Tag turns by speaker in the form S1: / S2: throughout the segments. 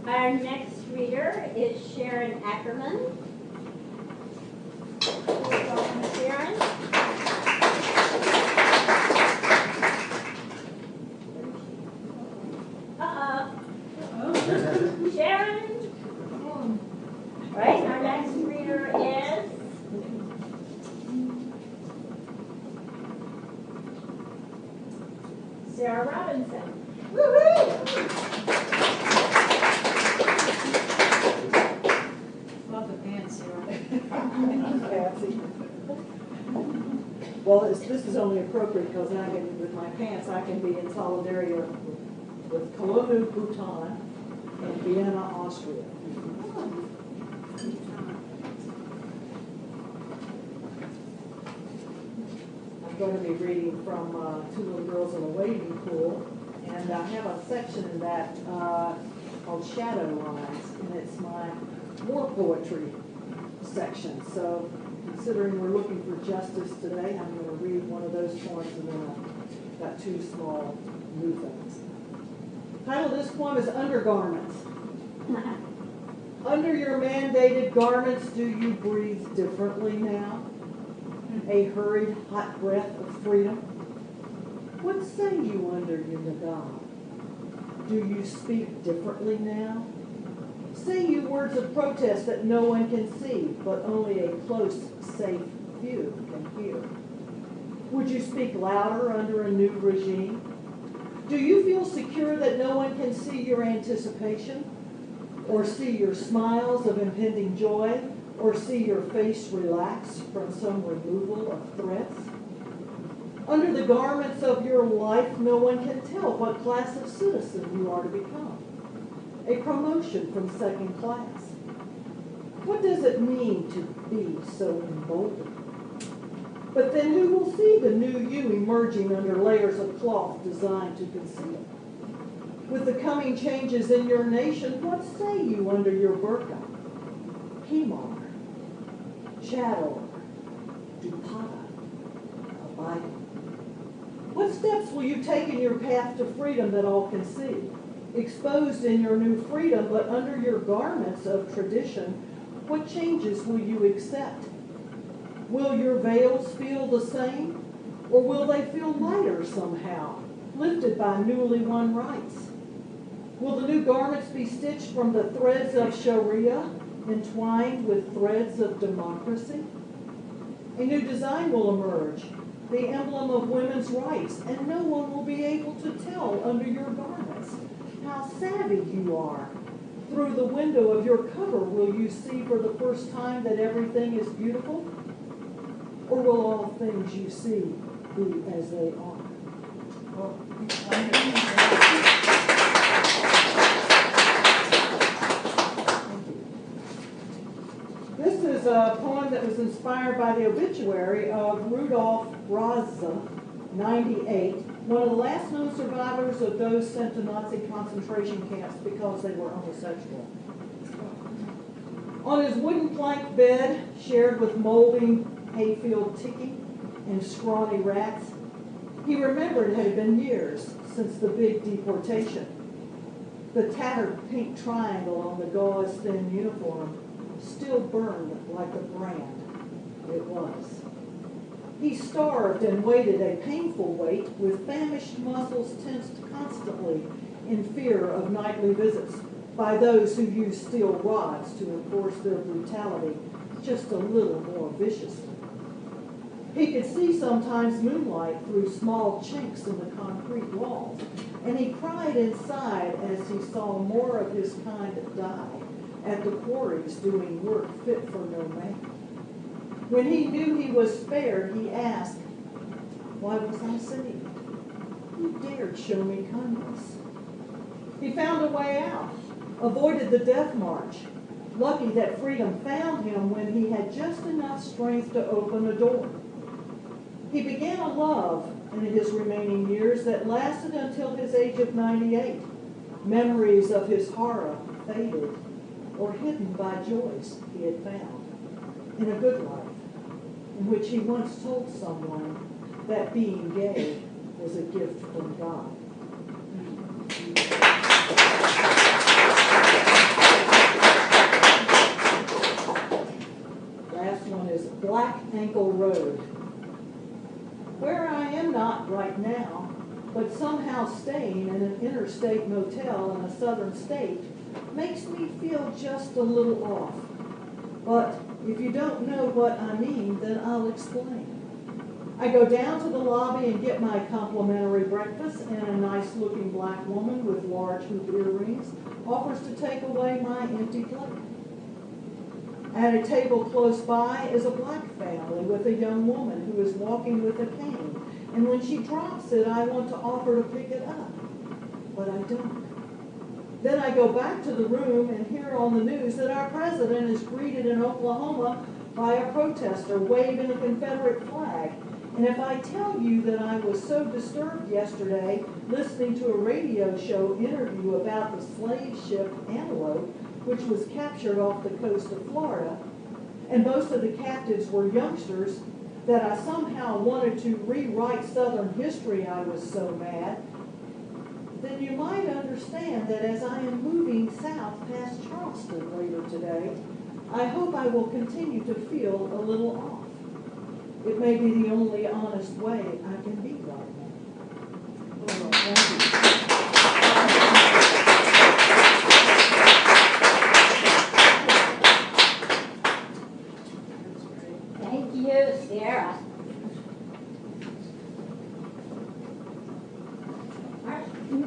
S1: Our next reader is Sharon Ackerman. Welcome, Sharon. Sharon. Right, our next reader is Sarah Robinson.
S2: Love the pants, Sarah.
S3: Well, this is only appropriate because I can, with my pants, I can be in solidarity with Cologne, Bhutan, and Vienna, Austria. I'm going to be reading from Two Little Girls in a Wading Pool, and I have a section in that called Shadow Lines, and it's my war poetry section. So, considering we're looking for justice today, I'm going to read one of those poems, and then I've got two small new things. The title of this poem is Undergarments. Under your mandated garments, do you breathe differently now? A hurried, hot breath of freedom? What say you under your nagab? Do you speak differently now? Say you words of protest that no one can see, but only a close, safe few can hear. Would you speak louder under a new regime? Do you feel secure that no one can see your anticipation? Or see your smiles of impending joy? Or see your face relax from some removal of threats? Under the garments of your life, no one can tell what class of citizen you are to become. A promotion from second class. What does it mean to be so emboldened? But then who will see the new you emerging under layers of cloth designed to conceal? With the coming changes in your nation, what say you under your burqa? Himar, Chador, Dupada, Abaya. What steps will you take in your path to freedom that all can see? Exposed in your new freedom, but under your garments of tradition, what changes will you accept? Will your veils feel the same? Or will they feel lighter somehow, lifted by newly won rights? Will the new garments be stitched from the threads of Sharia, entwined with threads of democracy? A new design will emerge, the emblem of women's rights, and no one will be able to tell under your garments how savvy you are. Through the window of your cover, will you see for the first time that everything is beautiful? Or will all things you see be as they are? This is a poem that was inspired by the obituary of Rudolf Raza, 98, one of the last known survivors of those sent to Nazi concentration camps because they were homosexual. On his wooden plank bed, shared with molding hayfield ticking and scrawny rats, he remembered it had been years since the big deportation. The tattered pink triangle on the gauze-thin uniform still burned like the brand it was. He starved and waited a painful wait with famished muscles tensed constantly in fear of nightly visits by those who used steel rods to enforce their brutality just a little more viciously. He could see sometimes moonlight through small chinks in the concrete walls, and he cried inside as he saw more of his kind die at the quarries doing work fit for no man. When he knew he was spared, he asked, "Why was I saved? Who dared show me kindness?" He found a way out, avoided the death march, lucky that freedom found him when he had just enough strength to open a door. He began a love in his remaining years that lasted until his age of 98. Memories of his horror faded or hidden by joys he had found in a good life, in which he once told someone that being gay was a gift from God. Hankel Road. Where I am not right now, but somehow staying in an interstate motel in a southern state makes me feel just a little off. But if you don't know what I mean, then I'll explain. I go down to the lobby and get my complimentary breakfast, and a nice-looking black woman with large hoop earrings offers to take away my empty plate. At a table close by is a black family with a young woman who is walking with a cane, and when she drops it, I want to offer to pick it up, but I don't. Then I go back to the room and hear on the news that our president is greeted in Oklahoma by a protester waving a Confederate flag. And if I tell you that I was so disturbed yesterday listening to a radio show interview about the slave ship Antelope, which was captured off the coast of Florida, and most of the captives were youngsters, that I somehow wanted to rewrite Southern history, I was so mad, then you might understand that as I am moving south past Charleston later today, I hope I will continue to feel a little off. It may be the only honest way I can be right now. Oh, thank you.
S1: Thank you, Sarah.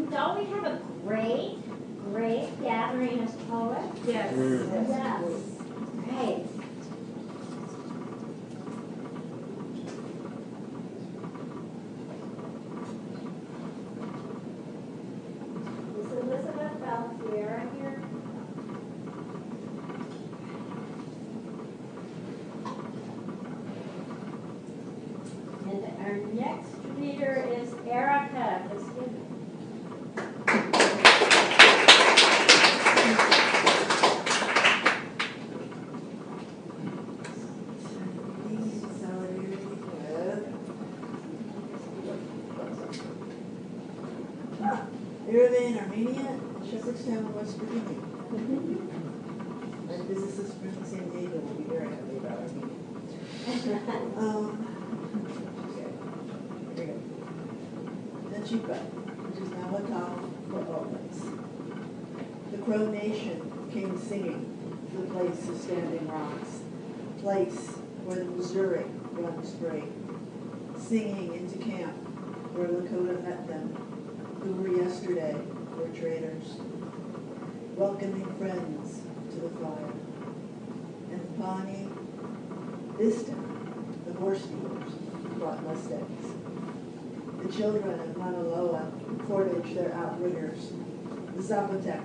S1: Don't we have a great gathering as poets?
S2: Yes.
S1: Yes. Great. Is Elizabeth Belfier here? And our next reader is Erica.
S2: Yerevan, Armenia, and Shepherdstown, West Virginia. My physicist from San Diego will be very happy about Armenia. Okay, here we go. Nachipa, which is now a town for always. The Crow Nation came singing to the place of standing rocks, place where the Missouri runs free, singing into camp where Lakota met them, who were yesterday were traitors, welcoming friends to the fire. And the Pawnee, this time, the horse dealers brought mustangs. The children of Mauna Loa portage their outriggers. The Zapotec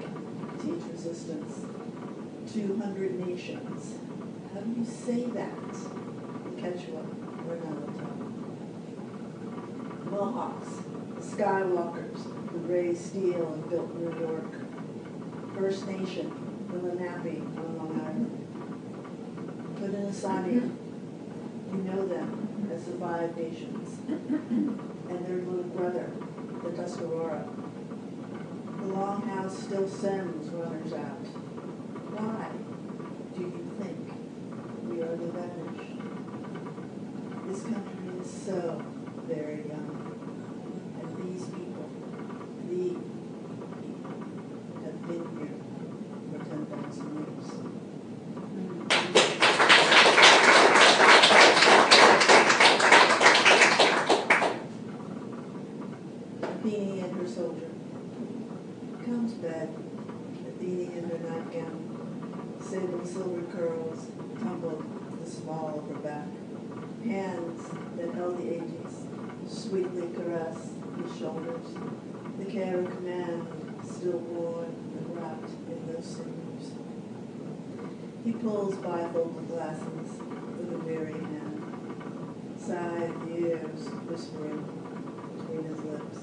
S2: teach resistance. 200 nations. How do you say that in Quechua or Nahuatl? Mohawks, Skywalkers, who raised steel and built New York. First Nation, the Lenape on Long Island. Haudenosaunee, you know them as the Five Nations. And their little brother, the Tuscarora. The Longhouse still sends runners out. Why do you think we are the vanished? This country is so very young. And these people, the people, have been here for 10,000 years. Athene and her soldier. Comes bed, Athene in her nightgown, sable silver curls tumbled to the small of her back. Hands that held the ages sweetly caress his shoulders. The care of command still worn and wrapped in those sinews. He pulls bifocal glasses with a weary hand. Sighed years whispering between his lips.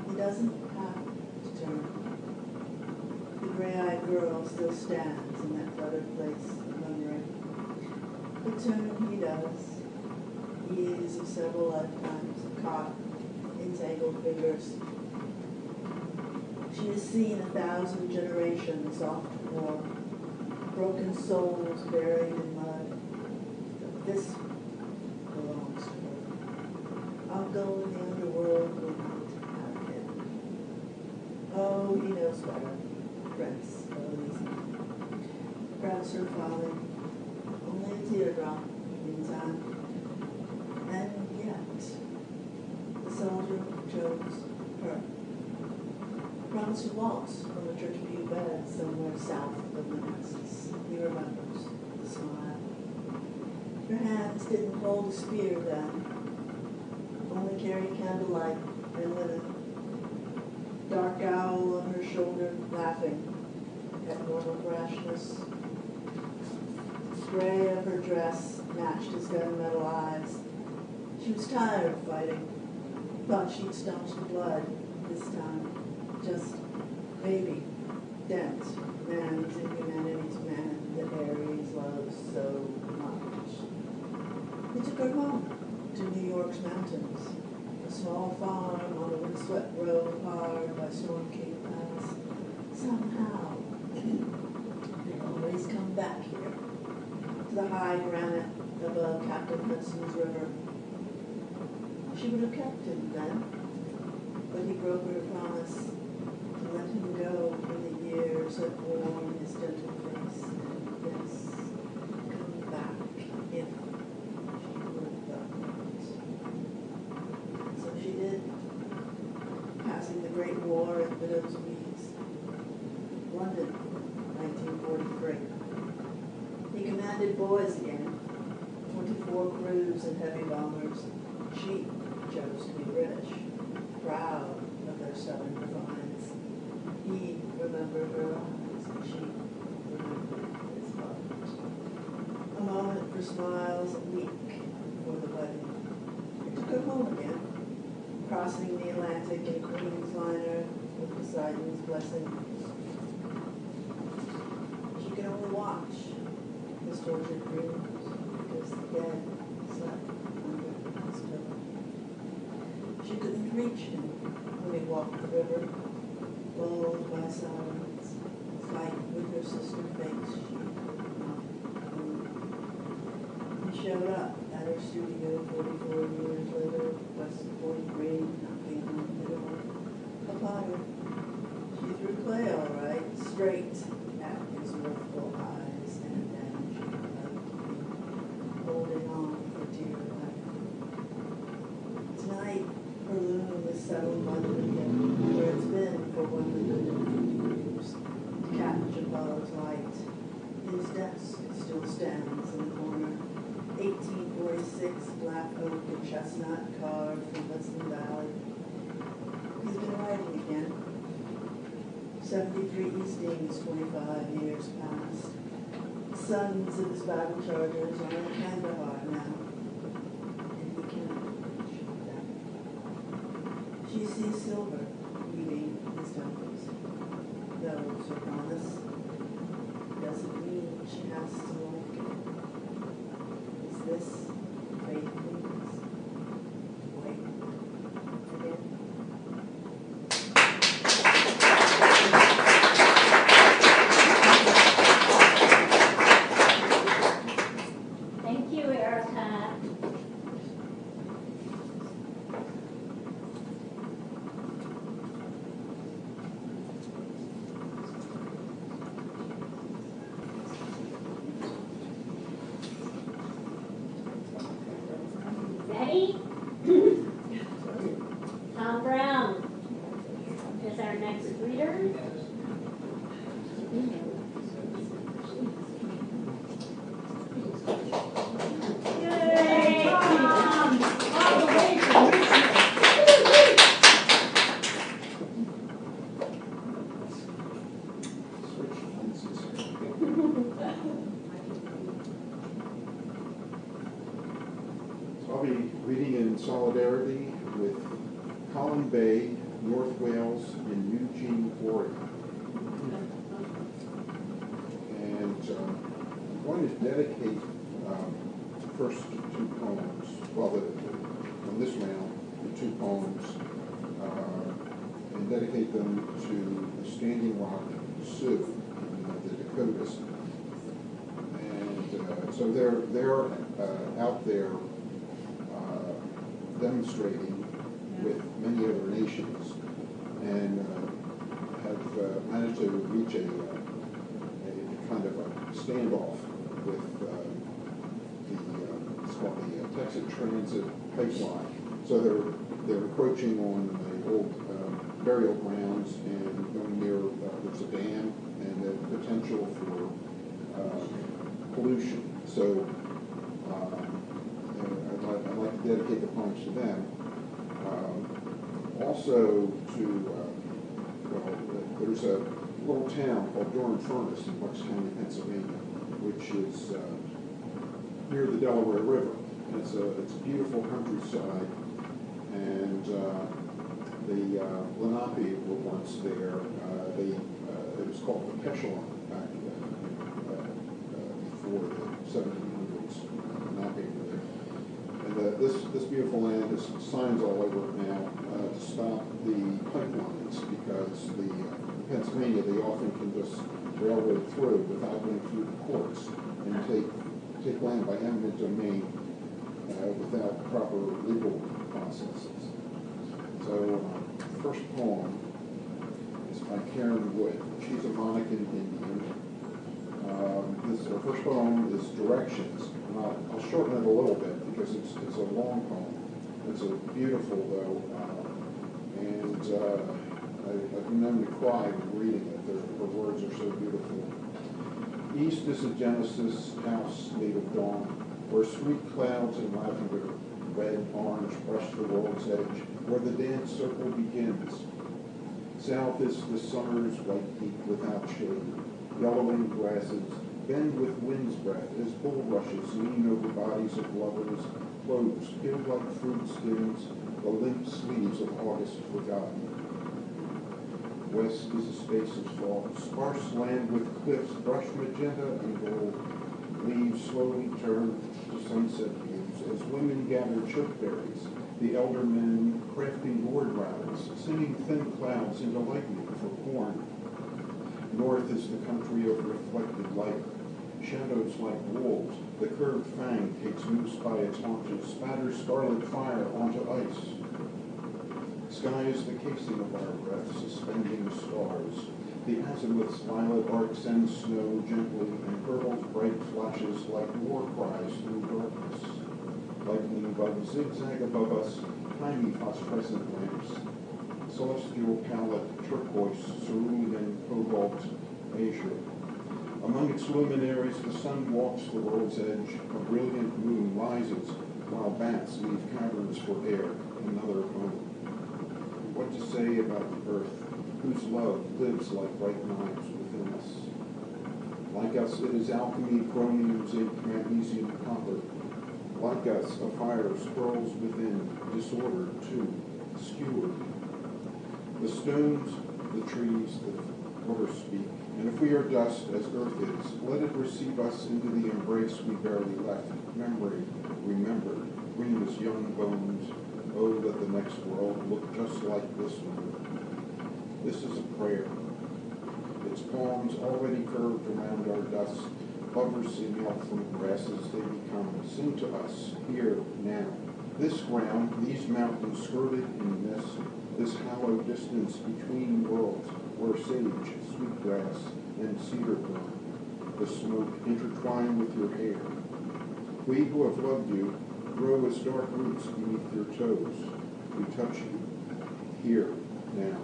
S2: He doesn't have to turn. The gray-eyed girl still stands in that cluttered place of memory. But turn he does. Years of several lifetimes caught in tangled fingers. She has seen 1,000 generations off to war, broken souls buried in mud. But this I'll go in the underworld and have him. Oh, he knows better. Prince, oh, easy. Grabs her falling. Only a teardrop, meantime. And yet, the soldier chose her. Promised to waltz on the church pew bed somewhere south of Manassas. He remembers the smile. Her hands didn't hold a spear then. Only carried candlelight and linen. Dark owl on her shoulder, laughing at mortal brashness. Gray of her dress matched his gunmetal eyes. She was tired of fighting. Thought she'd staunch the blood this time. Just maybe dent man's inhumanity to man that Aries loves so much. They took her home to New York's mountains, a small farm on a windswept road hard by Storm King Pass. Somehow, they always come back here, to the high granite above Captain Hudson's River. She would have kept him then, but he broke her promise to let him go when the years had worn his gentle face. And yes, come back if she would but. So she did, passing the Great War at Widow's Weeds. London, 1943. He commanded boys again, 24 crews and heavy bombers. She chose to be British, proud of their southern defiance. He remembered her eyes, and she remembered his heart. A moment for smiles, a week before the wedding. They took her home again, crossing the Atlantic in a Queen's liner with Poseidon's blessing. She could only watch his tortured dreams because the dead slept under his pillow. She couldn't reach him when he walked the river, lulled by silence, fight with her sister face she could not move. He showed up at her studio 44 years later, West 43, knocking on the door. A potter. She threw clay all right, straight at his mirthful eyes, and then she hugged me, holding on for dear life. Tonight, her loom is settled by the window, where it's been for 150 years, to catch Apollo's light. His desk still stands in the corner, 1846 black oak and chestnut carved from Hudson Valley. He's been writing again. 73 Eastings, 25 years past. Sons of his battle chargers are in Kandahar now, and he cannot reach them. She sees silver weaving his temples. Knows her promise. Doesn't mean she has to like it. Is this faithfulness? Wait again.
S1: Thank you, Erica. Ready? Tom Brown is our next reader. Yay, Tom! All the way from Richmond.
S4: So I'll be reading in solidarity with Colin Bay, North Wales, and Eugene, Oregon. And I'm going to dedicate the first two poems, well, from this round, the two poems, and dedicate them to the Standing Rock Sioux in the Dakotas. And so they're out there demonstrating with many other nations, and have managed to reach a kind of a standoff with it's called the Texas Transit Pipeline. So they're encroaching on the old burial grounds and going near, there's a dam and the potential for pollution. So I'd like to dedicate the poems to them. Also to, there's a little town called Durham Furnace in Bucks County, Pennsylvania, which is near the Delaware River. And it's a beautiful countryside, and the Lenape were once there. It was called the Pechelon back before the 1700s. Lenape were there. And this beautiful land has signs all over it now to stop the pipelines, because the Pennsylvania, they often can just railroad through without going through the courts and take land by eminent domain without proper legal processes. So first poem is by Karen Wood. She's a Monacan Indian. Her first poem is Directions, and I'll shorten it a little bit because it's a long poem. It's a beautiful though, and I've been known to cry when reading it. Her words are so beautiful. East is a Genesis house made of dawn, where sweet clouds and lavender, red, orange brush the world's edge, where the dance circle begins. South is the summer's white peak without shade, yellowing grasses, bend with wind's breath as bulrushes lean over bodies of lovers, clothes peeled like fruit skins, the limp sleeves of August forgotten. West is a space of salt, sparse land with cliffs brushed magenta and gold. Leaves slowly turn to sunset hues as women gather chokeberries, the elder men crafting gourd rattles, sending thin clouds into lightning for corn. North is the country of reflected light, shadows like wolves. The curved fang takes moose by its haunches, spatters scarlet fire onto ice. Sky is the casing of our breath, suspending stars. The azimuth's violet arc sends snow gently and hurls bright flashes like war cries through darkness. Lightning bugs zigzag above us, tiny phosphorescent lamps. Celestial palette, turquoise, cerulean, cobalt, azure. Among its luminaries, the sun walks the world's edge. A brilliant moon rises, while bats leave caverns for air, another home. What to say about the earth, whose love lives like bright knives within us. Like us, it is alchemy, chromium, zinc, magnesium, copper. Like us, a fire swirls within, disordered too, skewered. The stones, the trees, the water speak, and if we are dust, as earth is, let it receive us into the embrace we barely left. Memory, remembered, bring us young bones. Oh, that the next world look just like this one. This is a prayer. Its palms already curved around our dust. Lovers sing out from grasses they become. Sing to us, here, now. This ground, these mountains skirted in mist, this hollow distance between worlds, where sage, sweetgrass, and cedar grow. The smoke intertwined with your hair. We who have loved you grow as dark roots beneath your toes. We touch you, here, now.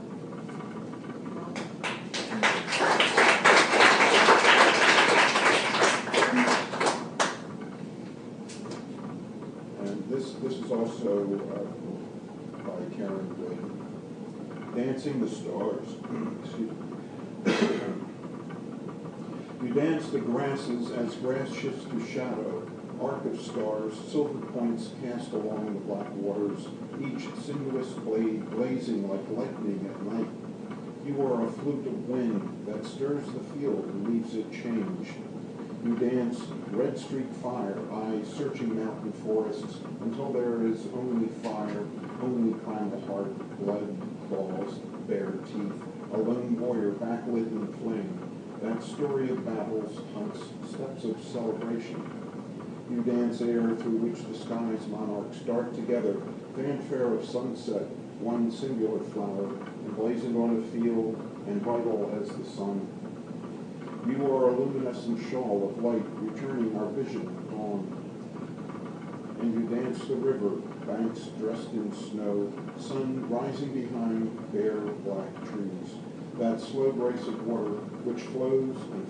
S4: And this is also by Karen Wood. Dancing the Stars. Excuse me. You dance the grasses as grass shifts to shadow. Arc of stars, silver points cast along the black waters, each sinuous blade blazing like lightning at night. You are a flute of wind that stirs the field and leaves it changed. You dance red streak fire, eyes searching mountain forests, until there is only fire, only primal heart, blood, claws, bare teeth, a lone warrior backlit in flame. That story of battles, hunts, steps of celebration. You dance air through which the sky's monarchs dart together, fanfare of sunset, one singular flower, emblazoned on a field and vital as the sun. You are a luminescent shawl of light, returning our vision at dawn. And you dance the river, banks dressed in snow, sun rising behind bare black trees. That slow grace of water which flows and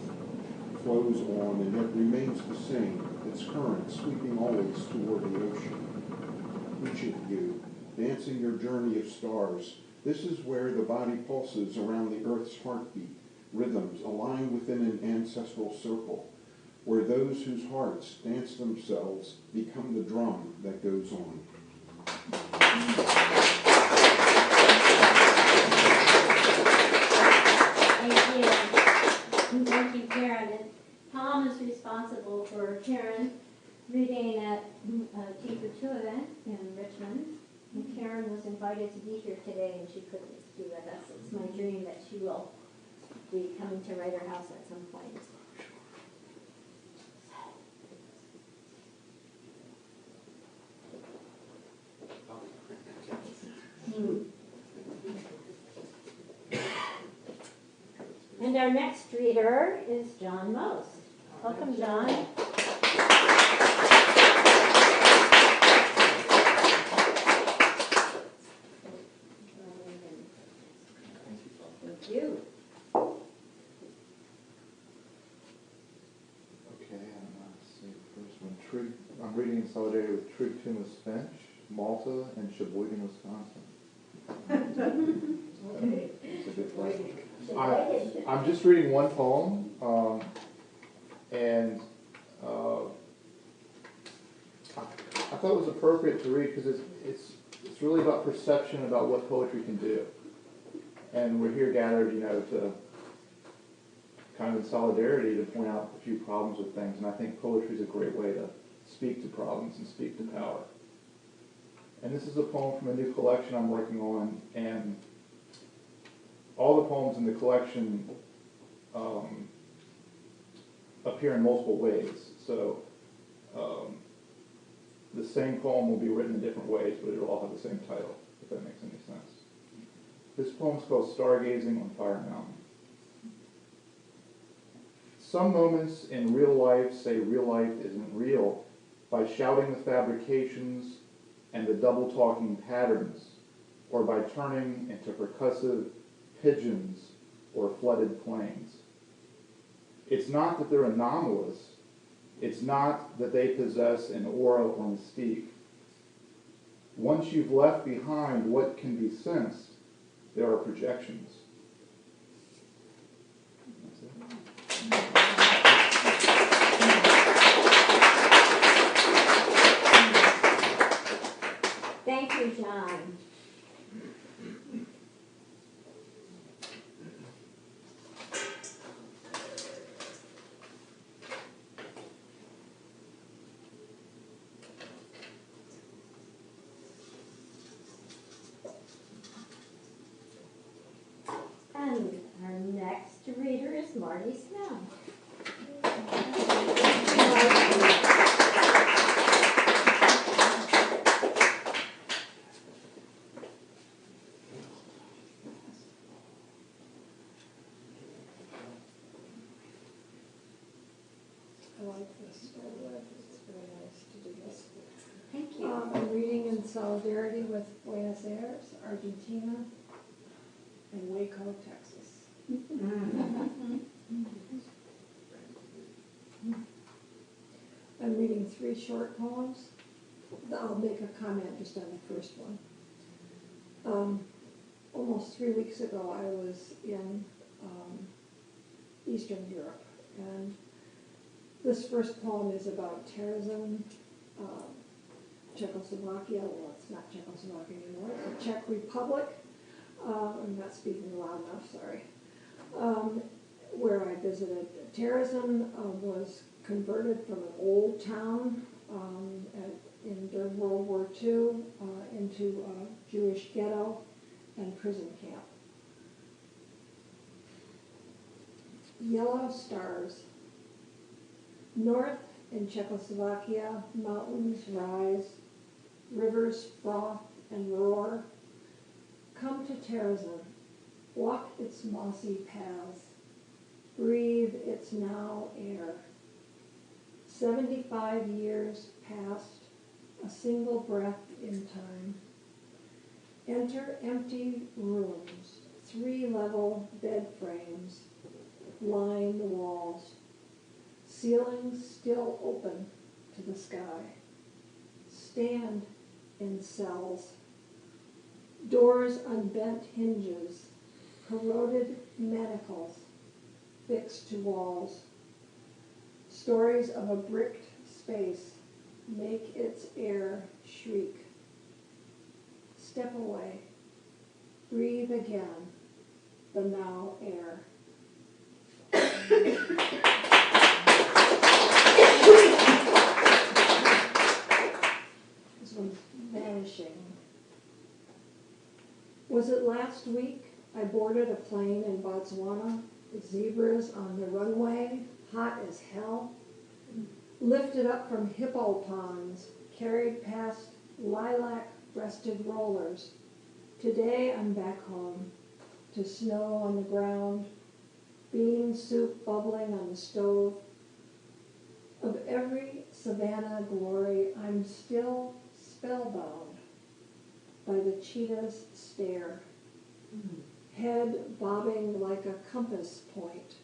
S4: flows on and yet remains the same, its current sweeping always toward the ocean. Each of you, dancing your journey of stars, this is where the body pulses around the earth's heartbeat, rhythms align within an ancestral circle, where those whose hearts dance themselves become the drum that goes on.
S1: Thank you. And thank you, Karen. And Tom is responsible for Karen reading at Tea for Two event in Richmond. And Karen was invited to be here today and she couldn't be with us. It's my dream that she will be coming to Writer House at some point. And our next reader is John Most. Welcome, John. Thank you.
S5: Okay, let's see the first one. I'm reading in solidarity with Trig Tumas Finch, Malta, and Sheboygan, Wisconsin.
S2: Okay.
S5: It's a good place. I'm just reading one poem, and I thought it was appropriate to read because it's really about perception about what poetry can do. And we're here gathered, to kind of in solidarity to point out a few problems with things. And I think poetry is a great way to speak to problems and speak to power. And this is a poem from a new collection I'm working on, and all the poems in the collection appear in multiple ways. So the same poem will be written in different ways, but it'll all have the same title, if that makes any sense. This poem's called Stargazing on Fire Mountain. Some moments in real life say real life isn't real by shouting the fabrications and the double-talking patterns, or by turning into percussive pigeons or flooded plains. It's not that they're anomalous. It's not that they possess an aura or mystique. Once you've left behind what can be sensed, there are projections.
S1: Thank you, John. And our next reader is Marty Snell.
S6: I like this, by the way. It's very nice to do this.
S1: Thank you.
S6: I'm reading in solidarity with Buenos Aires, Argentina, and Waco, Texas. I'm reading 3 short poems. I'll make a comment just on the first one. Almost 3 weeks ago, I was in Eastern Europe, and this first poem is about terrorism, Czechoslovakia. Well, it's not Czechoslovakia anymore. It's the Czech Republic. I'm not speaking loud enough, sorry. Where I visited. Terrorism was converted from an old town during World War II into a Jewish ghetto and prison camp. Yellow stars. North in Czechoslovakia, mountains rise, rivers froth and roar. Come to Terrazin, walk its mossy paths, breathe its now air. 75 years past, a single breath in time. Enter empty rooms, 3-level bed frames line the walls, ceilings still open to the sky. Stand in cells, doors on bent hinges, corroded manacles fixed to walls. Stories of a bricked space make its air shriek. Step away, breathe again, the now air. This one's vanishing. Was it last week I boarded a plane in Botswana with zebras on the runway, hot as hell? Lifted up from hippo ponds, carried past lilac-breasted rollers. Today I'm back home, to snow on the ground, bean soup bubbling on the stove. Of every savannah glory, I'm still spellbound by the cheetah's stare, head bobbing like a compass point,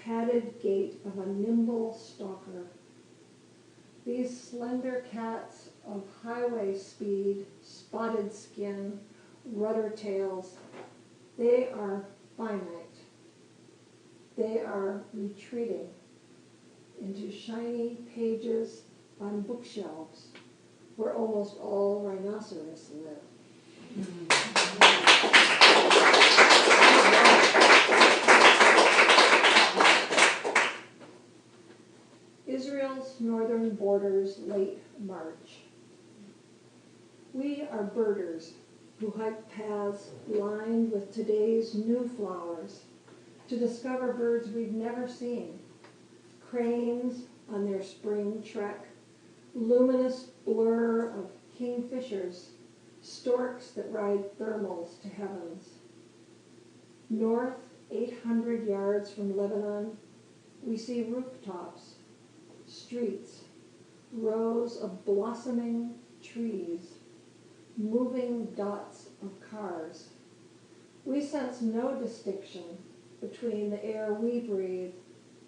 S6: padded gait of a nimble stalker. These slender cats of highway speed, spotted skin, rudder tails, they are finite. They are retreating into shiny pages on bookshelves where almost all rhinoceros live. Israel's northern borders, late March. We are birders who hike paths lined with today's new flowers to discover birds we've never seen. Cranes on their spring trek, luminous blur of kingfishers, storks that ride thermals to heavens. North, 800 yards from Lebanon, we see rooftops, streets, rows of blossoming trees, moving dots of cars. We sense no distinction between the air we breathe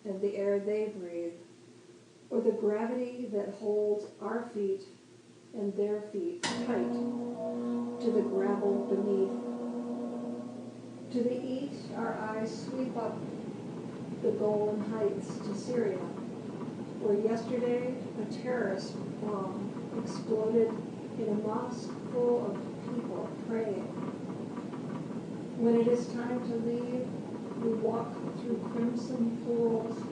S6: and the air they breathe, or the gravity that holds our feet and their feet tight to the gravel beneath. To the east, our eyes sweep up the Golan Heights to Syria, where yesterday a terrorist bomb exploded in a mosque full of people praying. When it is time to leave, we walk through crimson pools of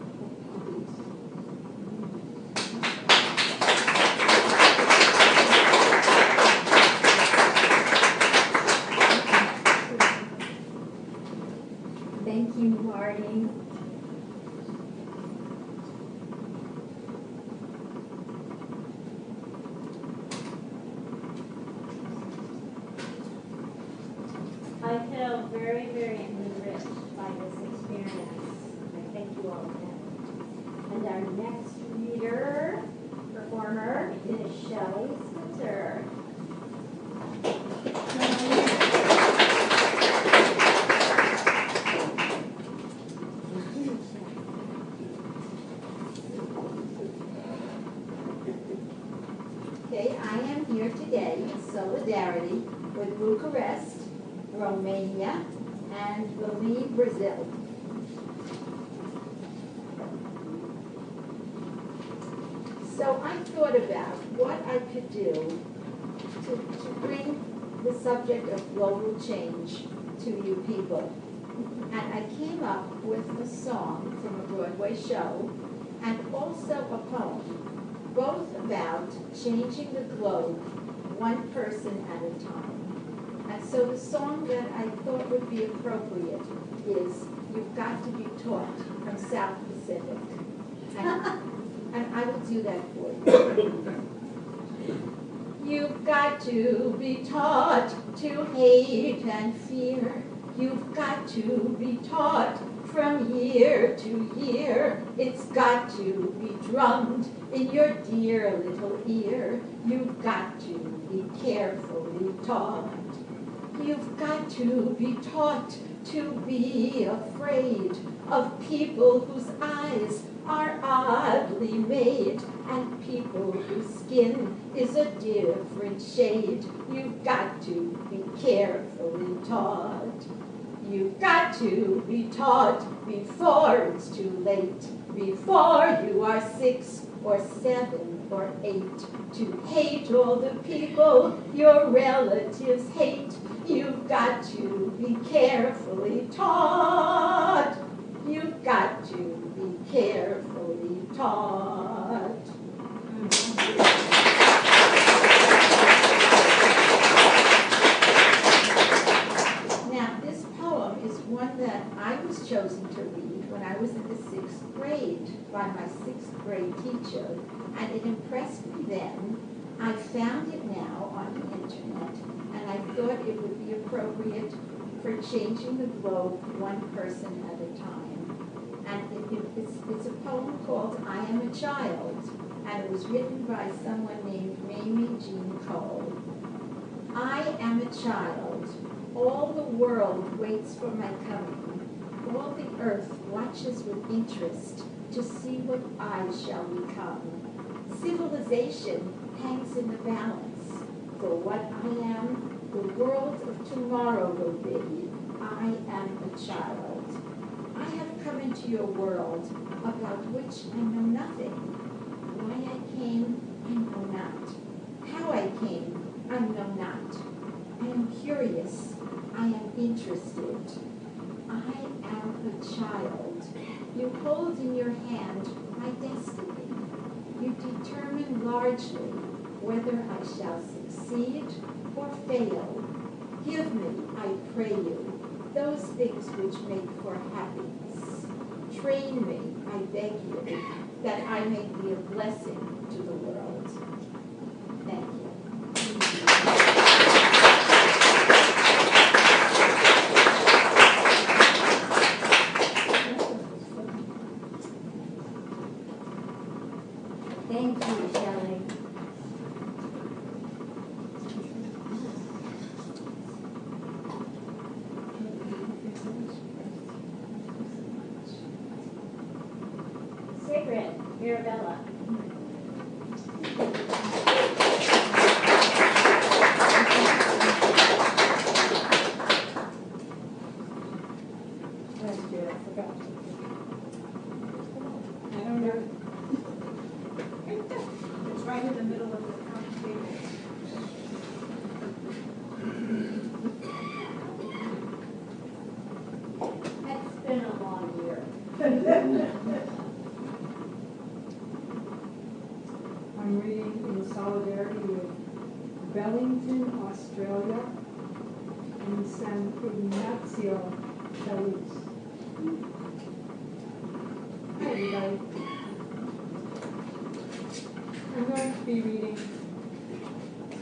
S6: poppies.
S1: Thank you, Marty. I feel very, very enriched by this experience. I thank you all again. And our next reader, performer, is Shelley Spitzer.
S7: Okay, I am here today in solidarity with Bucharest, Romania, and Belize, Brazil. So I thought about what I could do to bring the subject of global change to you people. And I came up with a song from a Broadway show and also a poem, both about changing the globe one person at a time. And so the song that I thought would be appropriate is You've Got to Be Taught from South Pacific. And I will do that for you. You've got to be taught to hate and fear. You've got to be taught from year to year. It's got to be drummed in your dear little ear. You've got to be carefully taught. You've got to be taught to be afraid of people whose eyes are oddly made and people whose skin is a different shade. You've got to be carefully taught. You've got to be taught before it's too late, before you are 6 or 7 or 8, to hate all the people your relatives hate. You've got to be carefully taught. You've got to be carefully taught. Now, this poem is one that I was chosen to read when I was in the 6th grade by my 6th grade teacher, and it impressed me then. I found it now on the internet, and I thought it would be appropriate for changing the globe one person at a time. And it's a poem called I Am a Child, and it was written by someone named Mamie Jean Cole. I am a child. All the world waits for my coming. All the earth watches with interest to see what I shall become. Civilization hangs in the balance. For what I am, the world of tomorrow will be. I am a child. I have come into your world about which I know nothing. Why I came, I know not. How I came, I know not. I am curious. I am interested. I am a child. You hold in your hand my destiny. You determine largely whether I shall succeed or fail. Give me, I pray you, those things which make for happiness. Train me, I beg you, that I may be a blessing to the world. Thank you.
S1: Thank you, Shelley. Sigrid Mirabella.
S6: Last year, I forgot. I don't know. It's right in the middle of the table.
S1: It's been a long year.
S6: I'm reading in solidarity with Bellington, Australia, and San Ignacio, Belize. Hi, everybody. I'm going to be reading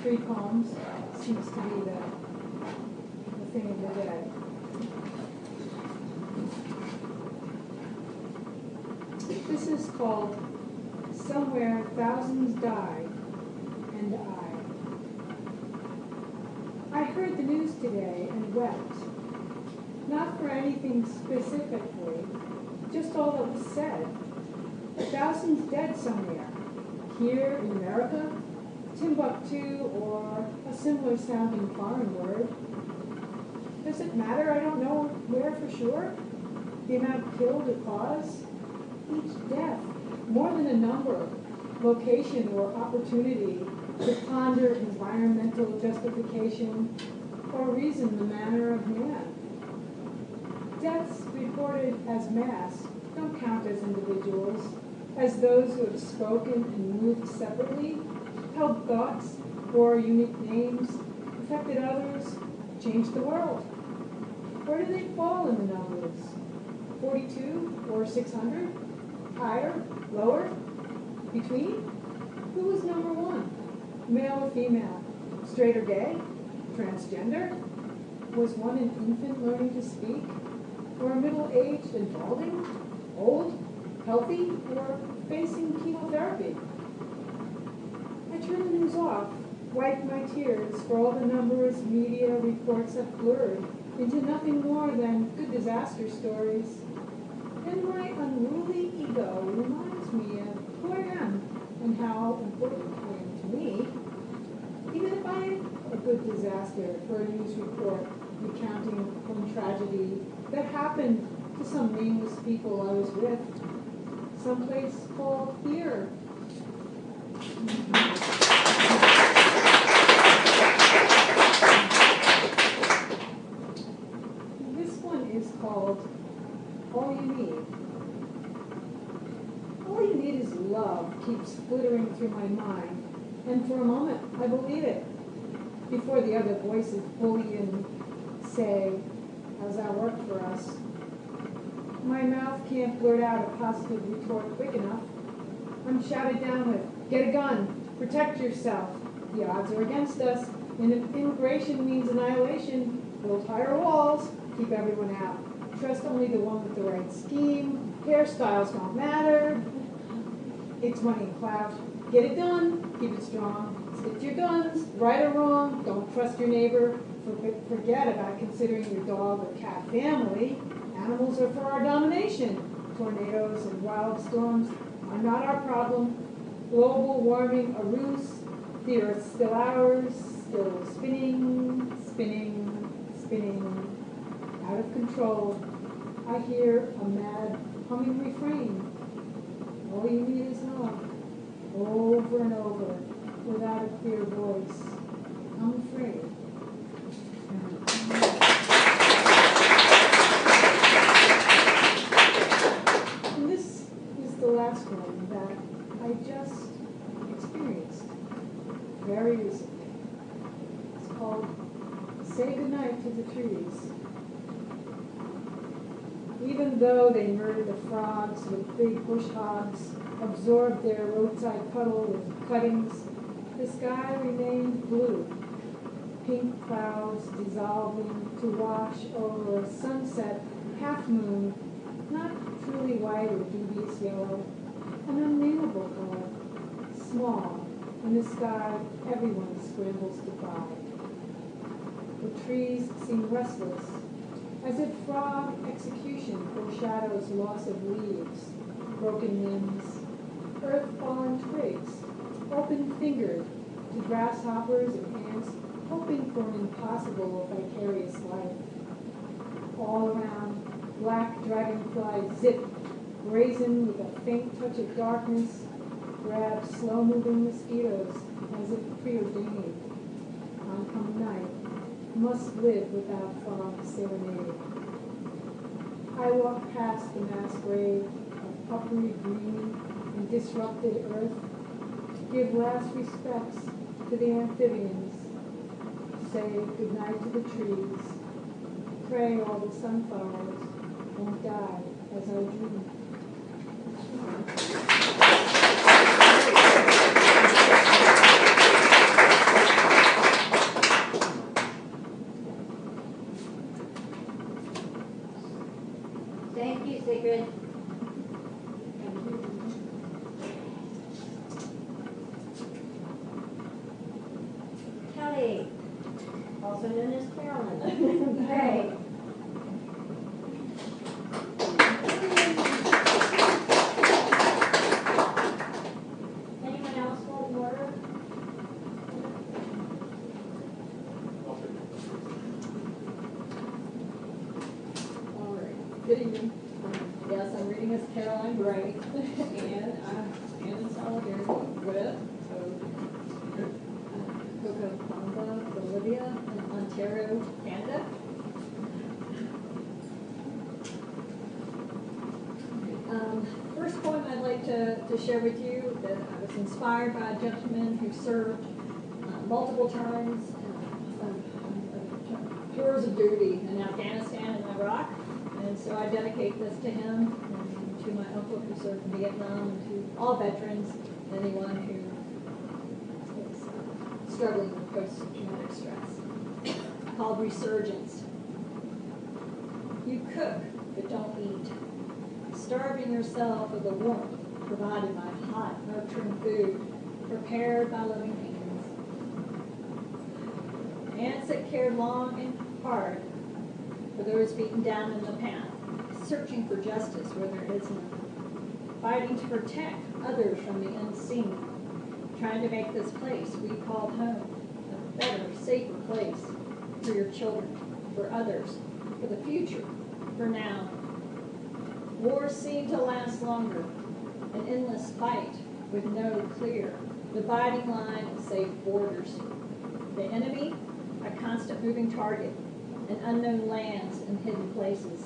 S6: 3 poems. Seems to be the thing of the day. This is called Somewhere Thousands Die and I heard the news today and wept. Not for anything specifically, just all that was said. Thousands dead somewhere. Here in America, Timbuktu, or a similar sounding foreign word. Does it matter? I don't know where for sure. The amount killed or caused. Each death, more than a number, location or opportunity to ponder environmental justification or reason the manner of man. Deaths reported as mass don't count as individuals, as those who have spoken and moved separately, held thoughts, bore unique names, affected others, changed the world. Where do they fall in the numbers? 42 or 600? Higher? Lower? Between? Who was number 1? Male or female?
S8: straight or gay, transgender? Was one an infant learning to speak? Or middle-aged and balding? Old? Healthy? Or facing chemotherapy? I turn the news off, wipe my tears, for all the numbers media reports have blurred into nothing more than good disaster stories. And my unruly ego reminds me of who I am and how important I am to me. Even if I am a good disaster for a news report recounting one tragedy that happened to some nameless people I was with, someplace called here. This one is called All You Need. All you need is love keeps glittering through my mind, and for a moment I believe it. Before the other voices bully and say, how's that work for us? My mouth can't blurt out a positive retort quick enough. I'm shouted down with, get a gun, protect yourself. The odds are against us, and if immigration means annihilation, build higher walls, keep everyone out. Trust only the one with the right scheme. Hairstyles don't matter. It's money and clout. Get it done, keep it strong. Stick to your guns, right or wrong. Don't trust your neighbor. Forget about considering your dog or cat family. Animals are for our domination. Tornadoes and wild storms are not our problem. Global warming a ruse. The earth's still ours, still spinning, spinning, spinning. Out of control. I hear a mad humming refrain. All you need is love. Over and over, without a clear voice. I'm afraid. And this is the last one that I just experienced very recently. It's called Say Goodnight to the Trees. Even though they murdered the frogs with big bush hogs, absorbed their roadside puddle with cuttings, the sky remained blue. Pink clouds dissolving to wash over a sunset half-moon, not truly white or dubious yellow, an unnameable color, small, in the sky everyone scrambles to find. The trees seem restless, as if frog execution foreshadows loss of leaves, broken limbs, earth-fallen twigs, open-fingered to grasshoppers and ants, hoping for an impossible vicarious life. All around, black dragonflies zip, brazen with a faint touch of darkness, grab slow-moving mosquitoes as if preordained. Oncoming night must live without frog serenade. I walk past the mass grave of puppery green and disrupted earth to give last respects to the amphibians, say goodnight to the trees, pray all the sunflowers won't die as I dream.
S1: Thank you, Sigrid. Kelly, also known as Carolyn. Hey. Anyone else want water?
S9: All right. Good evening. Yes, I'm reading as Caroline Gray, and I stand in solidarity with Cocopamba, Bolivia, and Ontario, Canada. First poem I'd like to share with you that I was inspired by a gentleman who served multiple terms tours of duty in Afghanistan and Iraq. And so I dedicate this to him and to my uncle who served in Vietnam, and to all veterans, anyone who is struggling with post-traumatic stress, called resurgence. You cook, but don't eat, starving yourself of the warmth provided by hot, nurturing food prepared by loving hands. Hands that cared long and hard for those beaten down in the path, searching for justice where there is none, fighting to protect others from the unseen, trying to make this place we call home a better, safer place for your children, for others, for the future, for now. Wars seem to last longer, an endless fight with no clear, dividing line of safe borders. The enemy, a constant moving target, in unknown lands and hidden places,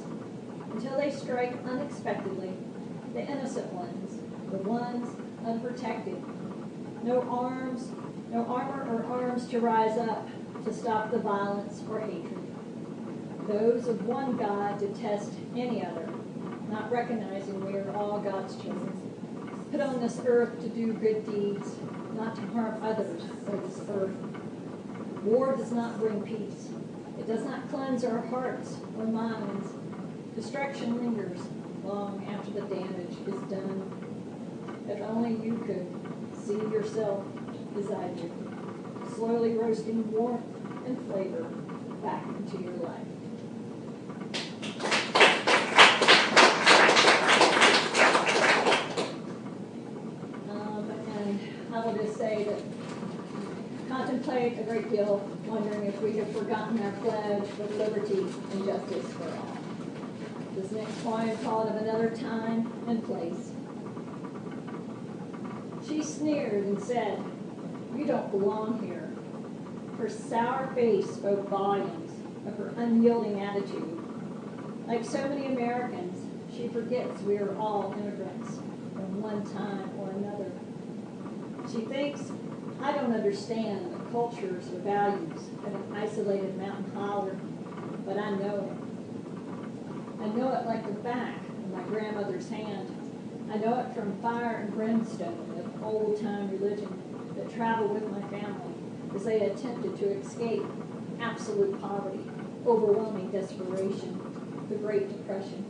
S9: until they strike unexpectedly, the innocent ones, the ones unprotected. No armor or arms to rise up to stop the violence or hatred. Those of one God detest any other, not recognizing we are all God's children, put on this earth to do good deeds, not to harm others or this earth. War does not bring peace. It does not cleanse our hearts or minds. Destruction lingers long after the damage is done. If only you could see yourself as I do, slowly roasting warmth and flavor back into your life. And I will just say that contemplate a great deal, wondering if we have forgotten our pledge of liberty and justice for all. This next poem called of another time and place. She sneered and said, "You don't belong here." Her sour face spoke volumes of her unyielding attitude. Like so many Americans, she forgets we are all immigrants from one time or another. She thinks, I don't understand the cultures or values of an isolated mountain holler, but I know it. I know it like the back of my grandmother's hand. I know it from fire and brimstone of old-time religion that traveled with my family as they attempted to escape absolute poverty, overwhelming desperation, the Great Depression.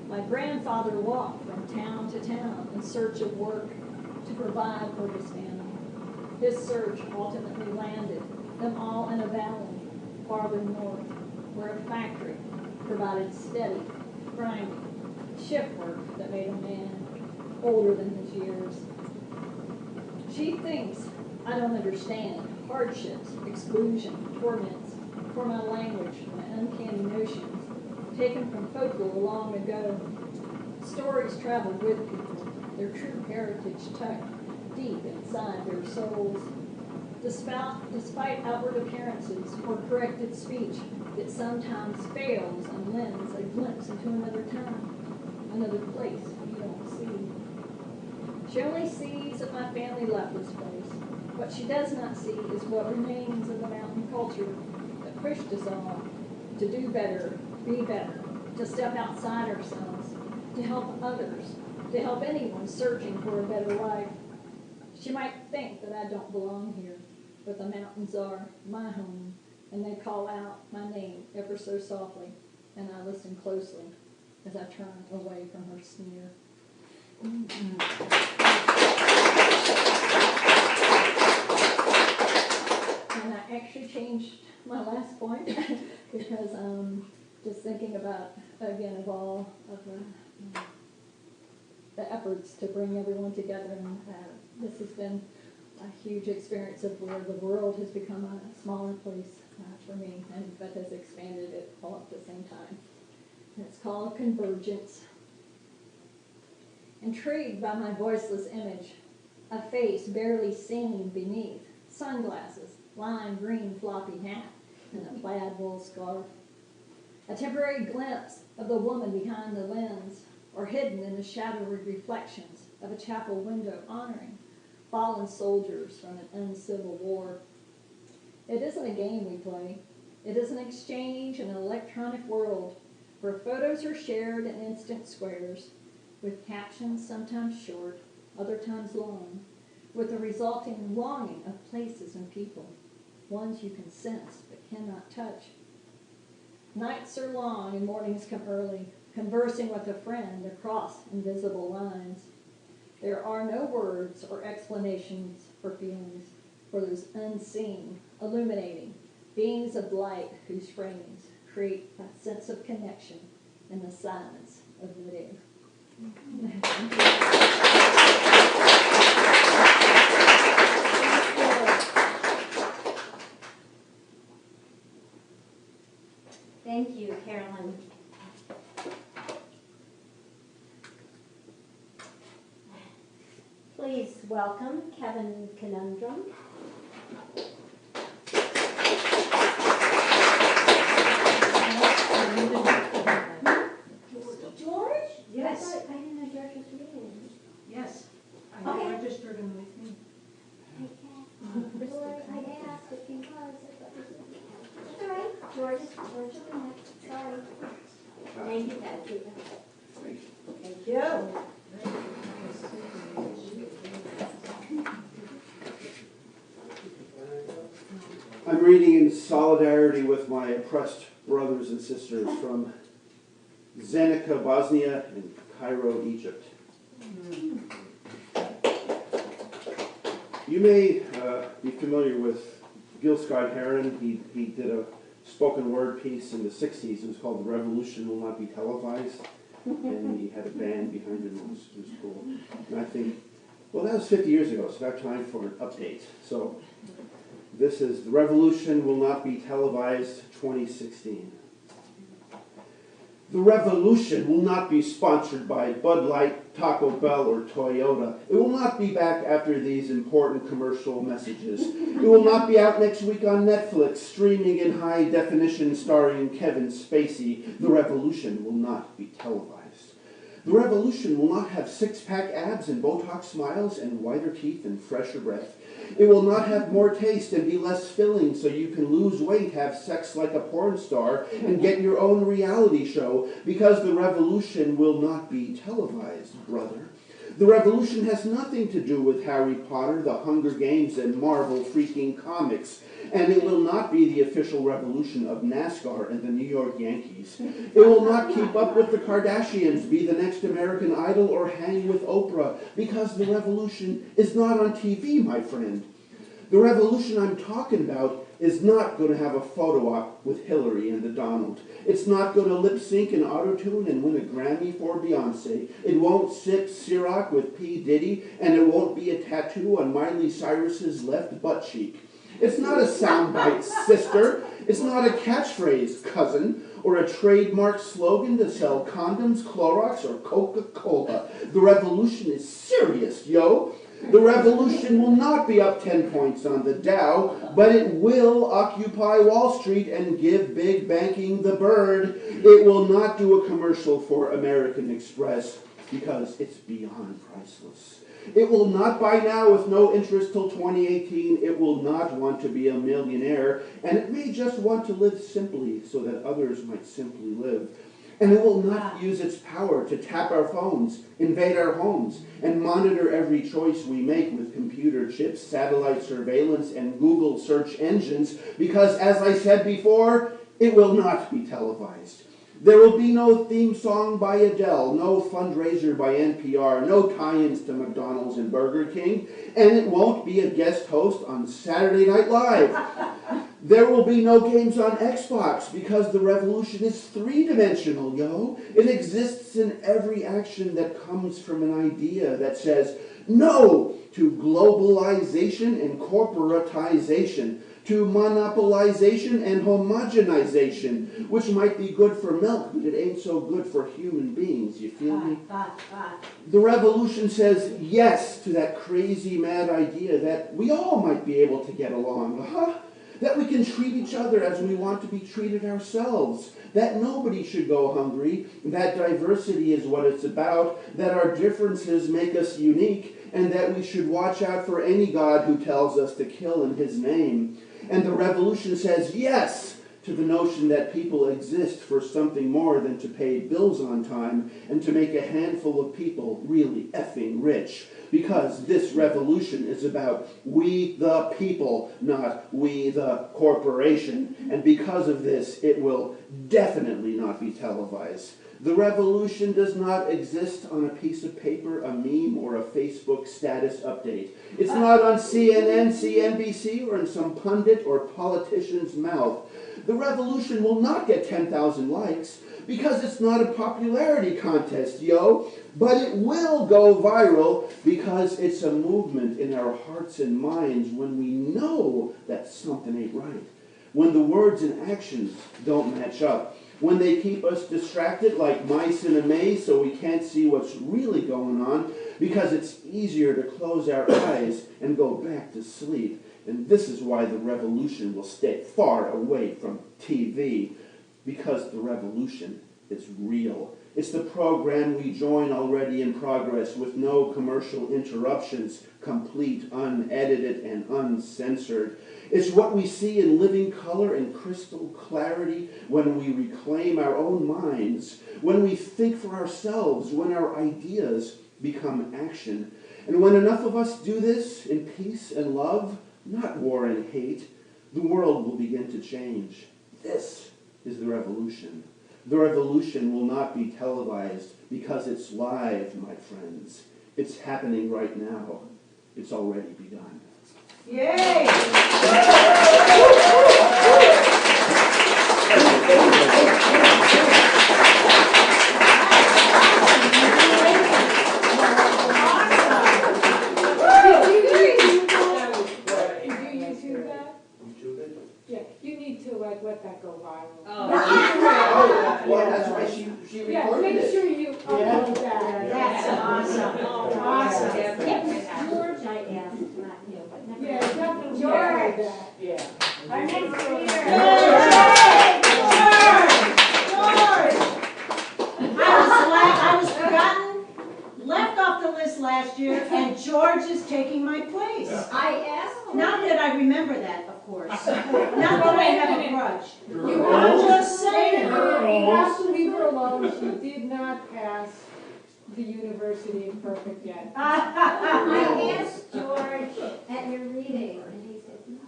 S9: My grandfather walked from town to town in search of work to provide for his family. His search ultimately landed them all in a valley farther north, where a factory provided steady, grinding shift work that made a man older than his years. She thinks I don't understand hardships, exclusion, torments, for my language, my uncanny notions, taken from folklore long ago. Stories traveled with people, their true heritage tucked deep inside their souls. Despite outward appearances or corrected speech that sometimes fails and lends a glimpse into another time, another place you don't see. She only sees that my family left this place. What she does not see is what remains of the mountain culture that pushed us all to do better, be better, to step outside ourselves, to help others, to help anyone searching for a better life. She might think that I don't belong here, but the mountains are my home, and they call out my name ever so softly, and I listen closely as I turn away from her sneer. And I actually changed my last point because just thinking about, again, of all of the efforts to bring everyone together, and this has been a huge experience of where the world has become a smaller place for me, but has expanded it all at the same time. And it's called Convergence. Intrigued by my voiceless image, a face barely seen beneath, sunglasses, lime green floppy hat, and a plaid wool scarf. A temporary glimpse of the woman behind the lens, or hidden in the shadowy reflections of a chapel window honoring fallen soldiers from an uncivil war. It isn't a game we play. It is an exchange in an electronic world where photos are shared in instant squares with captions sometimes short, other times long, with the resulting longing of places and people, ones you can sense but cannot touch. Nights are long and mornings come early, conversing with a friend across invisible lines. There are no words or explanations for feelings, for those unseen, illuminating beings of light whose frames create a sense of connection in the silence of midair.
S1: Thank you, Carolyn. Please welcome Kevin Conundrum. George?
S10: Yes.
S1: I didn't know George was reading.
S10: Yes, I
S1: Okay.
S10: registered him with me.
S1: George, I asked if he was. I thought he was. It's all right. George is the next. Sorry. Thank you, Patsy. Thank you.
S11: I'm reading in solidarity with my oppressed brothers and sisters from Zenica, Bosnia, and Cairo, Egypt. You may be familiar with Gil Scott-Heron. He did a spoken word piece in the 60s. It was called "The Revolution Will Not Be Televised." And he had a band behind him. It was cool. And I think, well, that was 50 years ago, so it's about time for an update. So this is "The Revolution Will Not Be Televised 2016. The revolution will not be sponsored by Bud Light, Taco Bell, or Toyota. It will not be back after these important commercial messages. It will not be out next week on Netflix, streaming in high definition starring Kevin Spacey. The revolution will not be televised. The revolution will not have six-pack abs and Botox smiles and whiter teeth and fresher breath. It will not have more taste and be less filling so you can lose weight, have sex like a porn star, and get your own reality show, because the revolution will not be televised, brother. The revolution has nothing to do with Harry Potter, the Hunger Games, and Marvel freaking comics. And it will not be the official revolution of NASCAR and the New York Yankees. It will not keep up with the Kardashians, be the next American Idol, or hang with Oprah, because the revolution is not on TV, my friend. The revolution I'm talking about is not going to have a photo op with Hillary and the Donald. It's not going to lip sync and auto-tune and win a Grammy for Beyonce. It won't sip Ciroc with P. Diddy, and it won't be a tattoo on Miley Cyrus's left butt cheek. It's not a soundbite, sister. It's not a catchphrase, cousin, or a trademark slogan to sell condoms, Clorox, or Coca-Cola. The revolution is serious, yo. The revolution will not be up 10 points on the Dow, but it will occupy Wall Street and give big banking the bird. It will not do a commercial for American Express because it's beyond priceless. It will not buy now with no interest till 2018. It will not want to be a millionaire, and it may just want to live simply so that others might simply live. And it will not use its power to tap our phones, invade our homes, and monitor every choice we make with computer chips, satellite surveillance, and Google search engines, because, as I said before, it will not be televised. There will be no theme song by Adele, no fundraiser by NPR, no tie-ins to McDonald's and Burger King, and it won't be a guest host on Saturday Night Live. There will be no games on Xbox because the revolution is three-dimensional, yo. It exists in every action that comes from an idea that says no to globalization and corporatization, to monopolization and homogenization, which might be good for milk, but it ain't so good for human beings, you feel me? The revolution says yes to that crazy mad idea that we all might be able to get along, that we can treat each other as we want to be treated ourselves, that nobody should go hungry, that diversity is what it's about, that our differences make us unique, and that we should watch out for any God who tells us to kill in his name. And the revolution says yes to the notion that people exist for something more than to pay bills on time and to make a handful of people really effing rich. Because this revolution is about we the people, not we the corporation. And because of this, it will definitely not be televised. The revolution does not exist on a piece of paper, a meme, or a Facebook status update. It's not on CNN, CNBC, or in some pundit or politician's mouth. The revolution will not get 10,000 likes because it's not a popularity contest, yo. But it will go viral because it's a movement in our hearts and minds when we know that something ain't right. When the words and actions don't match up. When they keep us distracted like mice in a maze so we can't see what's really going on because it's easier to close our eyes and go back to sleep. And this is why the revolution will stay far away from TV, because the revolution is real. It's the program we join already in progress with no commercial interruptions, complete, unedited, and uncensored. It's what we see in living color and crystal clarity when we reclaim our own minds, when we think for ourselves, when our ideas become action. And when enough of us do this in peace and love, not war and hate, the world will begin to change. This is the revolution. The revolution will not be televised because it's live, my friends. It's happening right now. It's already begun.
S8: Yay! Yeah, you need to let that go viral.
S11: Well, that's why she
S8: Yeah,
S11: recorded
S8: make
S11: it.
S8: sure you upload that.
S1: That's awesome.
S8: Awesome.
S1: George, I asked, not you, but never
S8: Yeah,
S1: mind.
S8: definitely
S1: George.
S8: upload that.
S1: Our next speaker.
S12: I was forgotten, left off the list last year, and George is taking my place.
S1: I asked.
S12: Not that I remember that, of course. Not that I have a grudge.
S8: You
S12: I'm
S8: have
S12: just
S8: to say
S12: saying.
S8: you have to leave her alone. She did not pass the University of Perfect yet.
S1: I asked George at your reading, and he said no.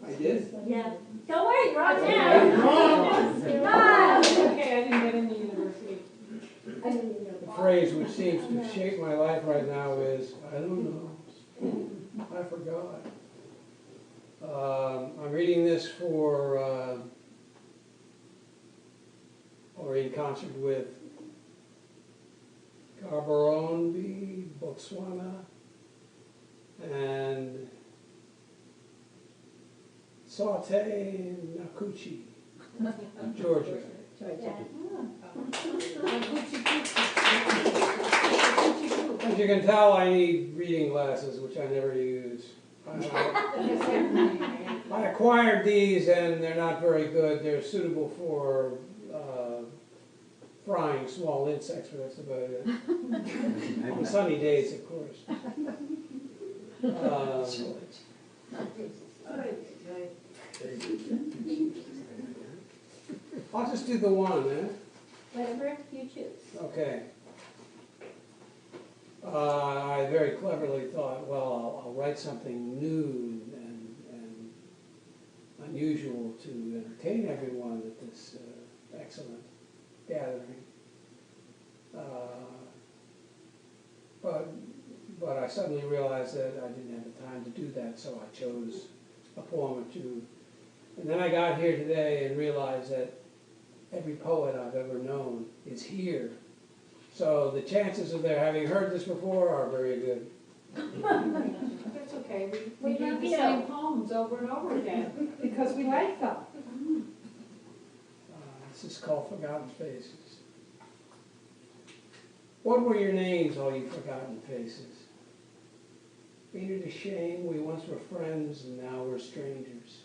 S11: I did?
S1: Yeah. Don't worry, you're on now. Come on.
S8: Okay, I didn't get in the university.
S1: I didn't even know
S13: The phrase which seems to shape my life right now is, I don't know, I forgot. I'm reading this for, or in concert with Gaborone, Botswana, and Saute Nakuchi, Georgia. As you can tell, I need reading glasses, which I never use. I acquired these and they're not very good. They're suitable for frying small insects, but that's about it. On sunny days, of course. I'll just do the one, eh?
S1: Whatever you choose.
S13: Okay. I very cleverly thought, well, I'll write something new and unusual to entertain everyone at this excellent gathering. But I suddenly realized that I didn't have the time to do that, so I chose a poem or two. And then I got here today and realized that every poet I've ever known is here. So the chances of their having heard this before are very good.
S8: That's okay. We read the same poems over and over again because we like them.
S13: This is called Forgotten Faces. What were your names, all you forgotten faces? Ain't it a shame we once were friends and now we're strangers?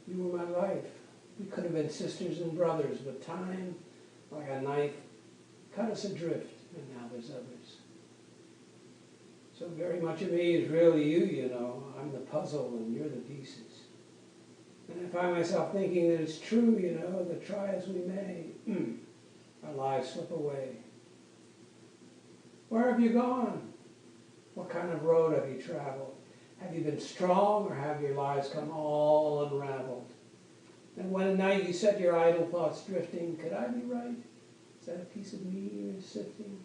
S13: You were my life. We could have been sisters and brothers, but time, like a knife, cut us adrift, and now there's others. So very much of me is really you, you know. I'm the puzzle and you're the pieces. And I find myself thinking that it's true, that try as we may, our lives slip away. Where have you gone? What kind of road have you traveled? Have you been strong, or have your lives come all unraveled? And when at night you set your idle thoughts drifting, could I be right? Is that a piece of me you're sifting?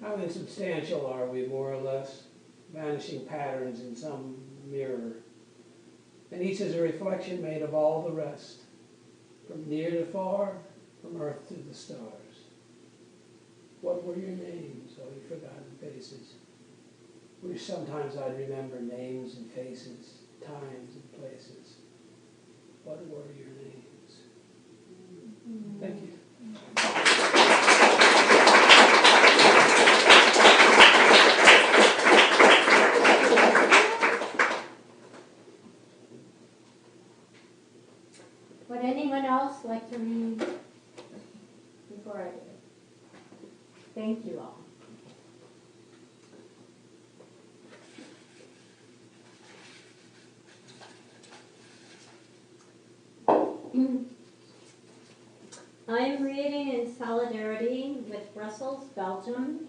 S13: How insubstantial are we, more or less? Vanishing patterns in some mirror. And each is a reflection made of all the rest, from near to far, from earth to the stars. What were your names, all you forgotten faces? Wish sometimes I'd remember names and faces, times and places. What were your names? Thank you.
S1: Would anyone else like to read before I do? Thank you all. I'm reading in solidarity with Brussels, Belgium,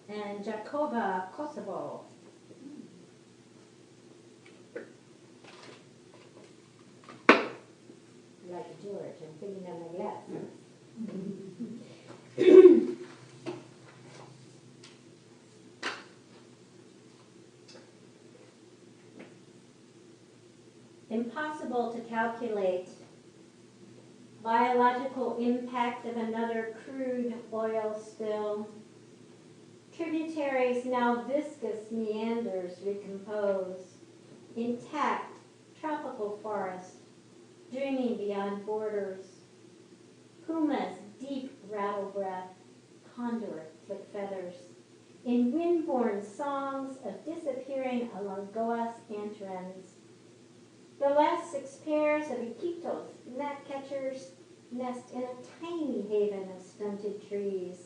S1: and Jacoba, Kosovo. Like George, I'm thinking of my glasses. Impossible to calculate biological impact of another crude oil spill. Tributaries now viscous meanders recompose. Intact tropical forest, dreaming beyond borders. Pumas deep rattle breath, condor flick feathers. In wind-borne songs of disappearing alagoas anterens. The last 6 pairs of Iquitos, gnatcatchers, nest in a tiny haven of stunted trees.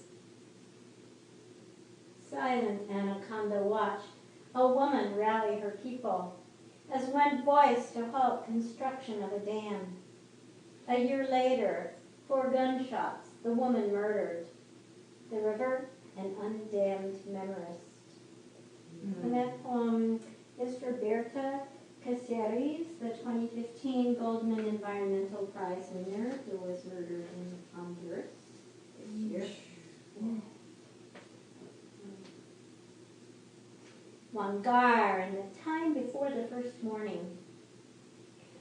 S1: Silent anaconda watched a woman rally her people as one voice to halt construction of a dam. A year later, 4 gunshots, the woman murdered. The river, an undammed memorist. And that poem is for Berta Cáceres, the 2015 Goldman Environmental Prize winner, who was murdered in Honduras this year. Wangar, in the time before the first morning,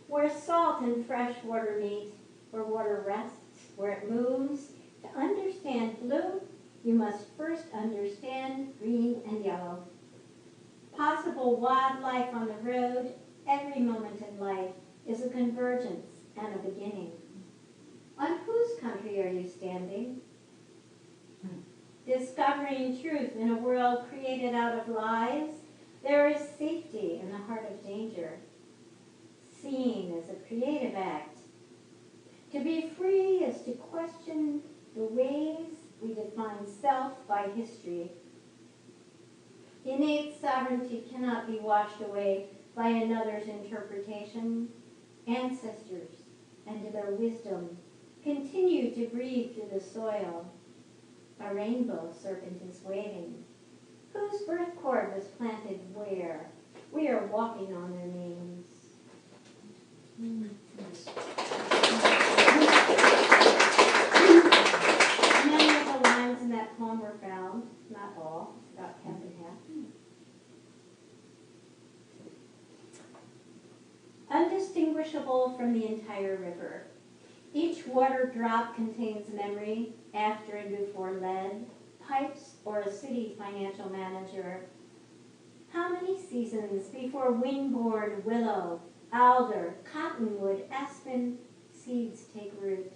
S1: where salt and fresh water meet, where water rests, where it moves. To understand blue, you must first understand green and yellow. Possible wildlife on the road, every moment in life is a convergence and a beginning. On whose country are you standing? Discovering truth in a world created out of lies, there is safety in the heart of danger. Seeing is a creative act. To be free is to question the ways we define self by history. Innate sovereignty cannot be washed away by another's interpretation. Ancestors and their wisdom continue to breathe through the soil. A rainbow serpent is waving. Whose birth cord was planted where? We are walking on their names. Many of the lines in that poem were found, not all, about half and half. Undistinguishable from the entire river. Each water drop contains memory, after and before lead, pipes, or a city financial manager. How many seasons before windboard, willow, alder, cottonwood, aspen seeds take root?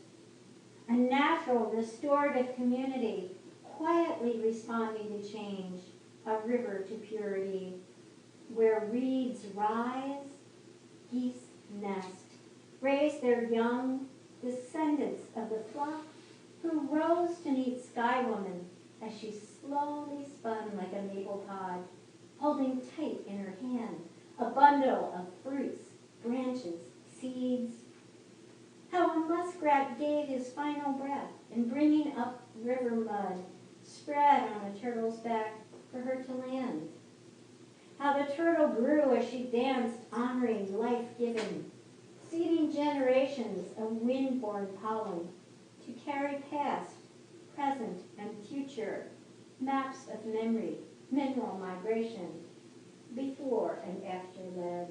S1: A natural restorative community, quietly responding to change, a river to purity, where reeds rise, geese nest, raise their young, descendants of the flock who rose to meet Sky Woman as she slowly spun like a maple pod, holding tight in her hand a bundle of fruits branches, seeds. How a muskrat gave his final breath in bringing up river mud spread on a turtle's back for her to land. How the turtle grew as she danced, honoring life-giving, seeding generations of wind-borne pollen to carry past, present, and future maps of memory, mineral migration, before and after lead.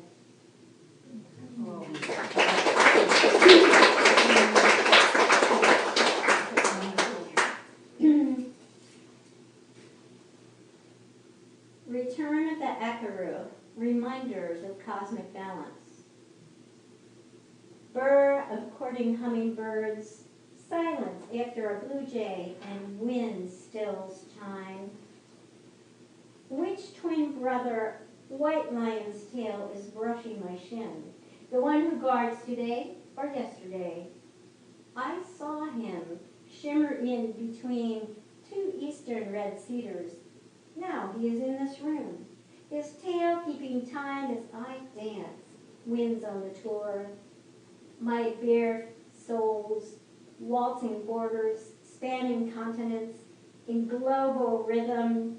S1: Return of the Ekaru, reminders of cosmic balance. Burr of courting hummingbirds, silence after a blue jay and wind stills chime. Which twin brother white lion's tail is brushing my shin? The one who guards today or yesterday? I saw him shimmer in between two eastern red cedars. Now he is in this room, his tail keeping time as I dance, winds on the tour, my bare soles, waltzing borders, spanning continents, in global rhythm,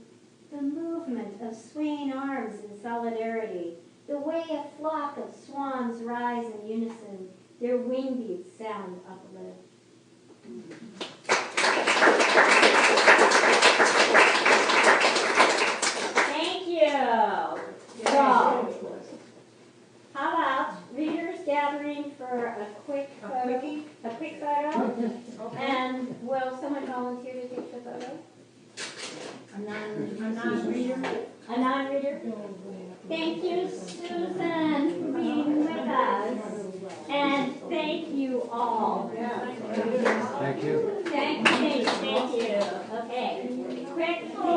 S1: the movement of swaying arms in solidarity, the way a flock of swans rise in unison, their wing beats sound uplift. Thank you. So, how about readers gathering for a quick photo? A quick photo? And will someone volunteer to take the photo? A non-reader? A non-reader? Thank you, Susan, for being with us. And thank you all.
S13: Thank you.
S1: Thank you. Okay. Quick photo.